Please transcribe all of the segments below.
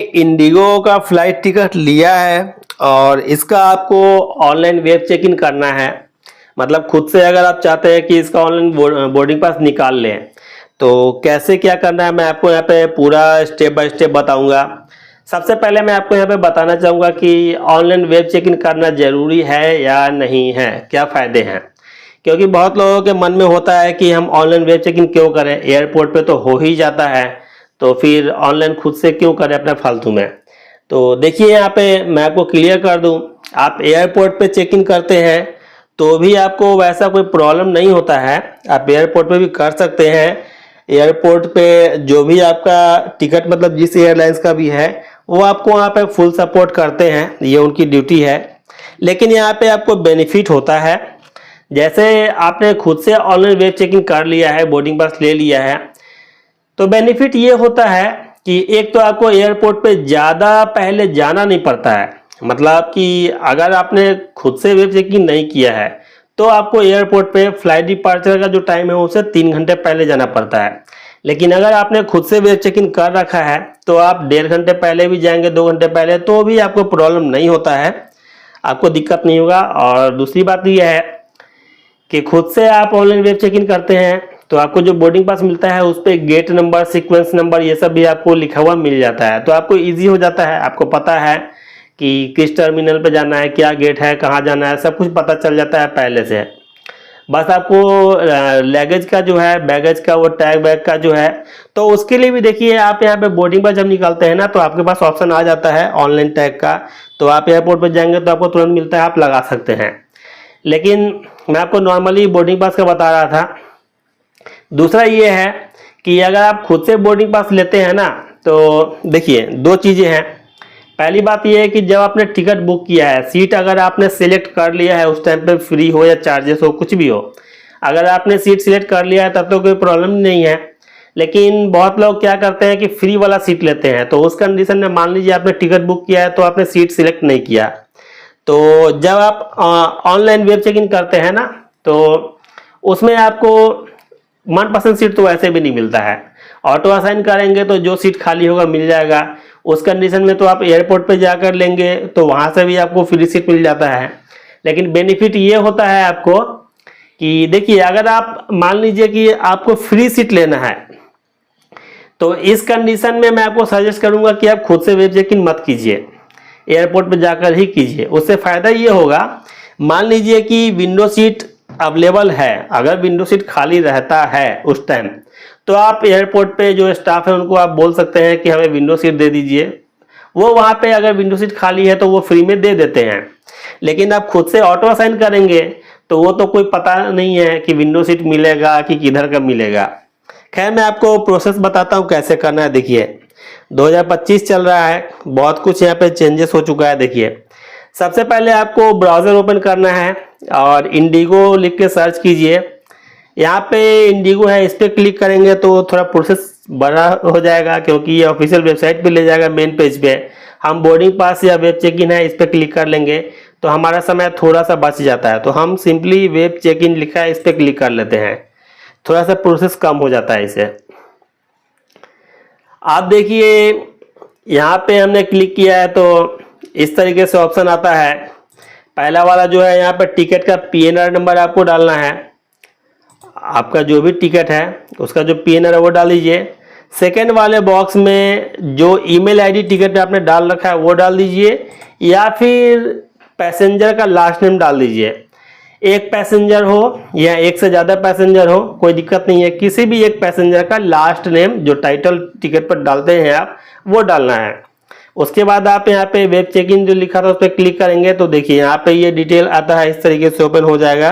Indigo का flight ticket लिया है और इसका आपको ऑनलाइन वेब चेक इन करना है। मतलब खुद से अगर आप चाहते हैं कि इसका ऑनलाइन बोर्डिंग पास निकाल लें तो कैसे क्या करना है मैं आपको यहाँ पे पूरा स्टेप बाय स्टेप बताऊंगा। सबसे पहले मैं आपको यहाँ पे बताना चाहूँगा कि ऑनलाइन वेब चेक इन करना ज़रूरी है या नहीं है, क्या फ़ायदे हैं। क्योंकि बहुत लोगों के मन में होता है कि हम ऑनलाइन वेब चेक इन क्यों करें, एयरपोर्ट पे तो हो ही जाता है, तो फिर ऑनलाइन खुद से क्यों करें अपने फालतू में। तो देखिए यहाँ पे मैं आपको क्लियर कर दूं, आप एयरपोर्ट पे चेक इन करते हैं तो भी आपको वैसा कोई प्रॉब्लम नहीं होता है, आप एयरपोर्ट पे भी कर सकते हैं। एयरपोर्ट पे जो भी आपका टिकट मतलब जिस एयरलाइंस का भी है वो आपको वहाँ पे फुल सपोर्ट करते हैं, ये उनकी ड्यूटी है। लेकिन यहाँ पे आपको बेनिफिट होता है, जैसे आपने खुद से ऑनलाइन वेब चेकिंग कर लिया है, बोर्डिंग पास ले लिया है, तो बेनिफिट ये होता है कि एक तो आपको एयरपोर्ट पे ज़्यादा पहले जाना नहीं पड़ता है। मतलब कि अगर आपने खुद से वेब चेकिंग नहीं किया है तो आपको एयरपोर्ट पे फ्लाइट डिपार्चर का जो टाइम है उसे 3 घंटे पहले जाना पड़ता है। लेकिन अगर आपने खुद से वेब चेकिंग कर रखा है तो आप 1.5 घंटे पहले भी जाएंगे, 2 घंटे पहले, तो भी आपको प्रॉब्लम नहीं होता है, आपको दिक्कत नहीं होगा। और दूसरी बात यह है कि खुद से आप ऑनलाइन वेब चेक इन करते हैं तो आपको जो बोर्डिंग पास मिलता है उस पर गेट नंबर, सीक्वेंस नंबर, ये सब भी आपको लिखा हुआ मिल जाता है, तो आपको इजी हो जाता है। आपको पता है कि किस टर्मिनल पे जाना है, क्या गेट है, कहाँ जाना है, सब कुछ पता चल जाता है पहले से। बस आपको लगेज का जो है, बैगेज का, वो टैग बैग का जो है, तो उसके लिए भी देखिए आप यहाँ पे बोर्डिंग पास जब निकालते हैं ना तो आपके पास ऑप्शन आ जाता है ऑनलाइन टैग का, तो आप एयरपोर्ट पर जाएंगे तो आपको तुरंत मिलता है, आप लगा सकते हैं। लेकिन मैं आपको नॉर्मली बोर्डिंग पास का बता रहा था। दूसरा ये है कि अगर आप खुद से बोर्डिंग पास लेते हैं ना तो देखिए दो चीज़ें हैं। पहली बात ये है कि जब आपने टिकट बुक किया है, सीट अगर आपने सिलेक्ट कर लिया है उस टाइम पे, फ्री हो या चार्जेस हो कुछ भी हो, अगर आपने सीट सिलेक्ट कर लिया है तब तो कोई प्रॉब्लम नहीं है। लेकिन बहुत लोग क्या करते हैं कि फ्री वाला सीट लेते हैं, तो उस कंडीशन में मान लीजिए आपने टिकट बुक किया है तो आपने सीट सिलेक्ट नहीं किया, तो जब आप ऑनलाइन वेब चेक इन करते हैं ना तो उसमें आपको मनपसंद सीट तो वैसे भी नहीं मिलता है। ऑटो असाइन करेंगे तो जो सीट खाली होगा मिल जाएगा, उस कंडीशन में तो आप एयरपोर्ट पे जाकर लेंगे तो वहाँ से भी आपको फ्री सीट मिल जाता है। लेकिन बेनिफिट ये होता है आपको कि देखिए अगर आप मान लीजिए कि आपको फ्री सीट लेना है तो इस कंडीशन में मैं आपको सजेस्ट करूंगा कि आप खुद से वेब चेक इन मत कीजिए, एयरपोर्ट पे जाकर ही कीजिए। उससे फ़ायदा ये होगा, मान लीजिए कि विंडो सीट अवेलेबल है, अगर विंडो सीट खाली रहता है उस टाइम तो आप एयरपोर्ट पे जो स्टाफ है उनको आप बोल सकते हैं कि हमें विंडो सीट दे दीजिए, वो वहाँ पे अगर विंडो सीट खाली है तो वो फ्री में दे देते हैं। लेकिन आप खुद से ऑटो असाइन करेंगे तो वो तो कोई पता नहीं है कि विंडो सीट मिलेगा कि किधर का मिलेगा। खैर मैं आपको प्रोसेस बताता हूँ कैसे करना है। देखिए 2025 चल रहा है, बहुत कुछ यहाँ पे चेंजेस हो चुका है। देखिए सबसे पहले आपको ब्राउज़र ओपन करना है और इंडिगो लिख के सर्च कीजिए। यहाँ पे इंडिगो है, इस पर क्लिक करेंगे तो थोड़ा प्रोसेस बड़ा हो जाएगा क्योंकि ये ऑफिशियल वेबसाइट पे ले जाएगा, मेन पेज पे। हम बोर्डिंग पास या वेब चेक इन है इस पर क्लिक कर लेंगे तो हमारा समय थोड़ा सा बच जाता है, तो हम सिंपली वेब चेक इन लिखा है इस पर क्लिक कर लेते हैं, थोड़ा सा प्रोसेस कम हो जाता है इसे। आप देखिए यहाँ पे हमने क्लिक किया है तो इस तरीके से ऑप्शन आता है। पहला वाला जो है यहाँ पर टिकट का PNR नंबर आपको डालना है, आपका जो भी टिकट है उसका जो PNR है वो डाल दीजिए। सेकेंड वाले बॉक्स में जो ईमेल आईडी टिकट पे आपने डाल रखा है वो डाल दीजिए, या फिर पैसेंजर का लास्ट नेम डाल दीजिए। एक पैसेंजर हो या एक से ज़्यादा पैसेंजर हो कोई दिक्कत नहीं है, किसी भी एक पैसेंजर का लास्ट नेम जो टाइटल टिकट पर डालते हैं आप वो डालना है। उसके बाद आप यहाँ पे वेब चेक इन जो लिखा था उस पर क्लिक करेंगे तो देखिए यहाँ पे ये डिटेल आता है, इस तरीके से ओपन हो जाएगा।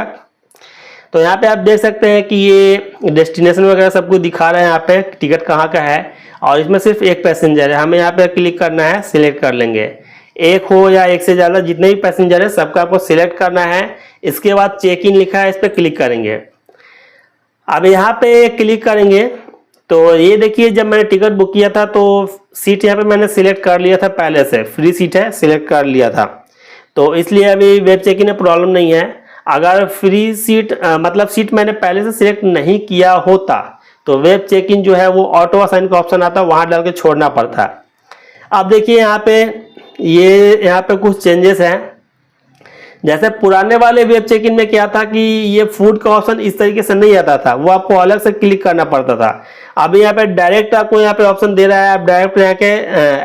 तो यहाँ पे आप देख सकते हैं कि ये डेस्टिनेशन वगैरह सब कुछ दिखा रहे हैं, यहाँ पे टिकट कहाँ का है और इसमें सिर्फ एक पैसेंजर है। हमें यहाँ पे क्लिक करना है, सिलेक्ट कर लेंगे, एक हो या एक से ज़्यादा जितने भी पैसेंजर है सबका आपको सिलेक्ट करना है। इसके बाद चेक इन लिखा है इस पर क्लिक करेंगे। अब यहाँ पे क्लिक करेंगे तो ये देखिए जब मैंने टिकट बुक किया था तो सीट यहाँ पे मैंने सिलेक्ट कर लिया था, पहले से फ्री सीट है, सिलेक्ट कर लिया था, तो इसलिए अभी वेब चेक इन में प्रॉब्लम नहीं है। अगर फ्री सीट मतलब सीट मैंने पहले से सिलेक्ट नहीं किया होता तो वेब चेक इन जो है वो ऑटो असाइन का ऑप्शन आता है, वहाँ डाल के छोड़ना पड़ता है। अब देखिए यहाँ पे कुछ चेंजेस हैं। जैसे पुराने वाले वेब चेक इन में क्या था कि ये फूड का ऑप्शन इस तरीके से नहीं आता था, वो आपको अलग से क्लिक करना पड़ता था। अभी यहाँ पे डायरेक्ट आपको यहाँ पे ऑप्शन दे रहा है, आप डायरेक्ट यहाँ के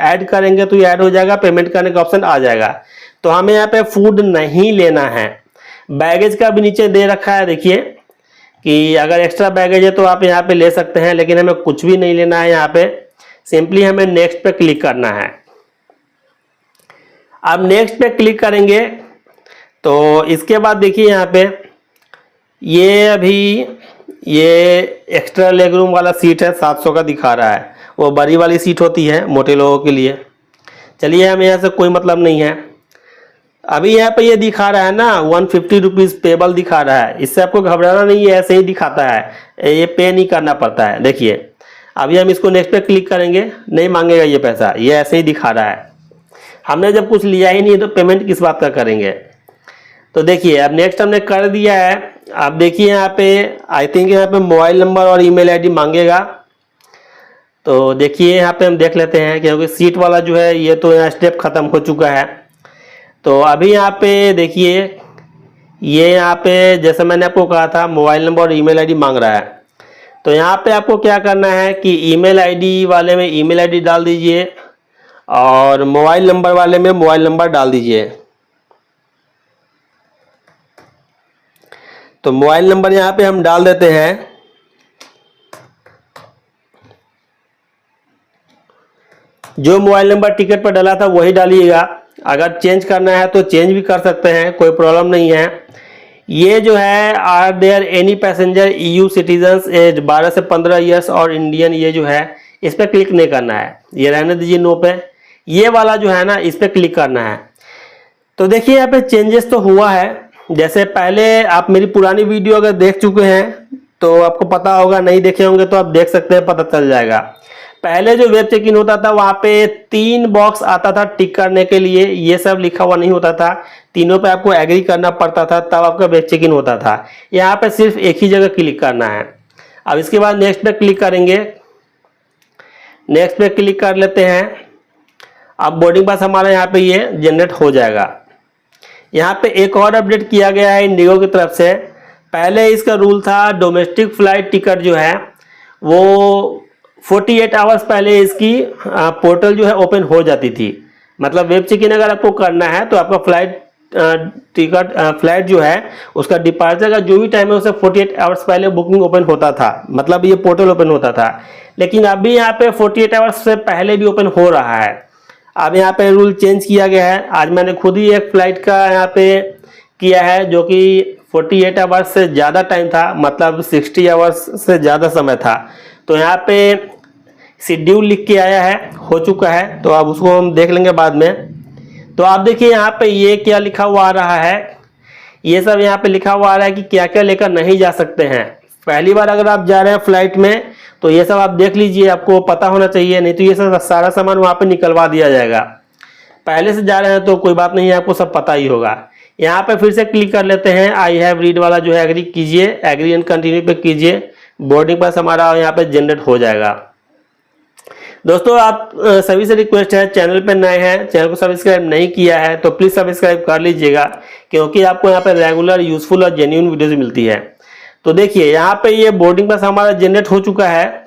ऐड करेंगे तो ये ऐड हो जाएगा, पेमेंट करने का ऑप्शन आ जाएगा। तो हमें यहाँ पे फूड नहीं लेना है। बैगेज का भी नीचे दे रखा है, देखिए कि अगर एक्स्ट्रा बैगेज है तो आप यहाँ पे ले सकते हैं, लेकिन हमें कुछ भी नहीं लेना है। यहाँ पे सिंपली हमें नेक्स्ट पे क्लिक करना है। अब नेक्स्ट पे क्लिक करेंगे तो इसके बाद देखिए यहाँ पे ये एक्स्ट्रा लेग रूम वाला सीट है, 700 का दिखा रहा है। वो बड़ी वाली सीट होती है मोटे लोगों के लिए। चलिए, हमें यहाँ से कोई मतलब नहीं है। अभी यहाँ पे ये दिखा रहा है ना 150 रुपीज़ पेबल दिखा रहा है, इससे आपको घबराना नहीं है, ऐसे ही दिखाता है, ये पे नहीं करना पड़ता है। देखिए अभी हम इसको नेक्स्ट पे क्लिक करेंगे, नहीं मांगेगा ये पैसा, ये ऐसे ही दिखा रहा है। हमने जब कुछ लिया ही नहीं तो पेमेंट किस बात का करेंगे। तो देखिए अब नेक्स्ट हमने कर दिया है। आप देखिए यहाँ पे आई थिंक यहाँ पे मोबाइल नंबर और ईमेल आईडी मांगेगा। तो देखिए यहाँ पे हम देख लेते हैं, क्योंकि सीट वाला जो है ये तो यहाँ स्टेप ख़त्म हो चुका है। तो अभी यहाँ पे देखिए ये यहाँ पे जैसे मैंने आपको कहा था मोबाइल नंबर और ईमेल आईडी मांग रहा है। तो यहाँ पे आपको क्या करना है कि ईमेल आईडी वाले में ईमेल आईडी डाल दीजिए और मोबाइल नंबर वाले में मोबाइल नंबर डाल दीजिए। तो मोबाइल नंबर यहाँ पे हम डाल देते हैं। जो मोबाइल नंबर टिकट पर डाला था वही डालिएगा। अगर चेंज करना है तो चेंज भी कर सकते हैं, कोई प्रॉब्लम नहीं है। ये जो है are there any passenger EU citizens age 12 से 15 ईयर्स और इंडियन, ये जो है इस पर क्लिक नहीं करना है, ये रहने दीजिए नो पे। ये वाला जो है ना इस पर क्लिक करना है। तो देखिए यहाँ पे चेंजेस तो हुआ है। जैसे पहले आप मेरी पुरानी वीडियो अगर देख चुके हैं तो आपको पता होगा, नहीं देखे होंगे तो आप देख सकते हैं, पता चल जाएगा। पहले जो वेब चेक इन होता था वहाँ पे 3 बॉक्स आता था टिक करने के लिए, ये सब लिखा हुआ नहीं होता था, तीनों पे आपको एग्री करना पड़ता था तब आपका वेब चेक इन होता था। यहाँ पे सिर्फ एक ही जगह क्लिक करना है। अब इसके बाद नेक्स्ट पे क्लिक करेंगे, नेक्स्ट पे क्लिक कर लेते हैं। अब बोर्डिंग पास हमारा यहाँ पे ये जनरेट हो जाएगा। यहाँ पे एक और अपडेट किया गया है इंडिगो की तरफ से। पहले इसका रूल था डोमेस्टिक फ्लाइट टिकट जो है वो 48 आवर्स पहले इसकी पोर्टल जो है ओपन हो जाती थी। मतलब वेब चेक इन अगर आपको करना है तो आपका फ्लाइट जो है उसका डिपार्चर का जो भी टाइम है उसे 48 आवर्स पहले बुकिंग ओपन होता था, मतलब ये पोर्टल ओपन होता था। लेकिन अभी यहाँ पे 48 आवर्स से पहले भी ओपन हो रहा है। अब यहाँ पे रूल चेंज किया गया है। आज मैंने खुद ही एक फ्लाइट का यहाँ पे किया है जो कि 48 आवर्स से ज़्यादा टाइम था, मतलब 60 आवर्स से ज़्यादा समय था। तो यहाँ पे शेड्यूल लिख के आया है, हो चुका है, तो अब उसको हम देख लेंगे बाद में। तो आप देखिए यहाँ पे ये क्या लिखा हुआ आ रहा है, ये सब यहाँ पे लिखा हुआ आ रहा है कि क्या क्या लेकर नहीं जा सकते हैं। पहली बार अगर आप जा रहे हैं फ्लाइट में तो ये सब आप देख लीजिए, आपको पता होना चाहिए, नहीं तो ये सब सारा सामान वहाँ पे निकलवा दिया जाएगा। पहले से जा रहे हैं तो कोई बात नहीं है, आपको सब पता ही होगा। यहाँ पे फिर से क्लिक कर लेते हैं, आई हैव रीड वाला जो है एग्री कीजिए, एग्री एंड कंटिन्यू पे कीजिए। बोर्डिंग पास हमारा यहाँ पे जनरेट हो जाएगा। दोस्तों आप सभी से रिक्वेस्ट है, चैनल पे नए हैं, चैनल को सब्सक्राइब नहीं किया है तो प्लीज़ सब्सक्राइब कर लीजिएगा, क्योंकि आपको यहाँ पे रेगुलर यूजफुल और जेन्युइन वीडियोज मिलती है। तो देखिए यहाँ पे ये बोर्डिंग पास हमारा जनरेट हो चुका है।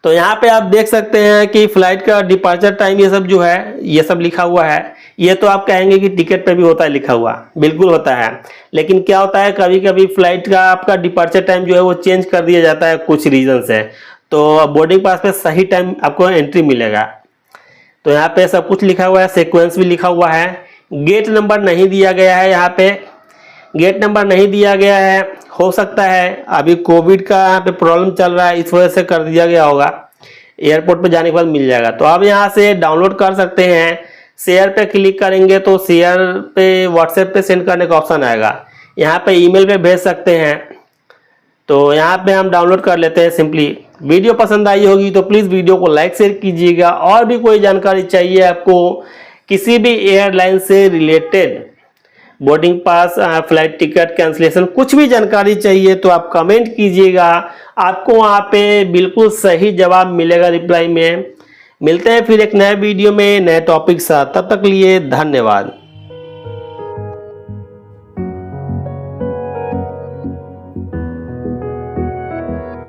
तो यहाँ पे आप देख सकते हैं कि फ्लाइट का डिपार्चर टाइम ये सब जो है ये सब लिखा हुआ है। ये तो आप कहेंगे कि टिकट पे भी होता है लिखा हुआ, बिल्कुल होता है, लेकिन क्या होता है कभी कभी फ्लाइट का आपका डिपार्चर टाइम जो है वो चेंज कर दिया जाता है कुछ रीजन से, तो बोर्डिंग पास पे सही टाइम आपको एंट्री मिलेगा। तो यहाँ पे सब कुछ लिखा हुआ है, सीक्वेंस भी लिखा हुआ है। गेट नंबर नहीं दिया गया है, यहाँ पे गेट नंबर नहीं दिया गया है। हो सकता है अभी कोविड का यहाँ पे प्रॉब्लम चल रहा है, इस वजह से कर दिया गया होगा। एयरपोर्ट पे जाने के बाद मिल जाएगा। तो आप यहाँ से डाउनलोड कर सकते हैं। शेयर पे क्लिक करेंगे तो शेयर पे व्हाट्सएप पे सेंड करने का ऑप्शन आएगा। यहाँ पे ईमेल पे भेज सकते हैं। तो यहाँ पे हम डाउनलोड कर लेते हैं सिंपली। वीडियो पसंद आई होगी तो प्लीज़ वीडियो को लाइक शेयर कीजिएगा। और भी कोई जानकारी चाहिए आपको किसी भी एयरलाइन से related, boarding pass, flight ticket cancellation, कुछ भी जानकारी चाहिए तो आप कमेंट कीजिएगा, आपको वहाँ पे बिल्कुल सही जवाब मिलेगा रिप्लाई में। मिलते हैं फिर एक नए वीडियो में नए टॉपिक साथ, तब तक लिए धन्यवाद।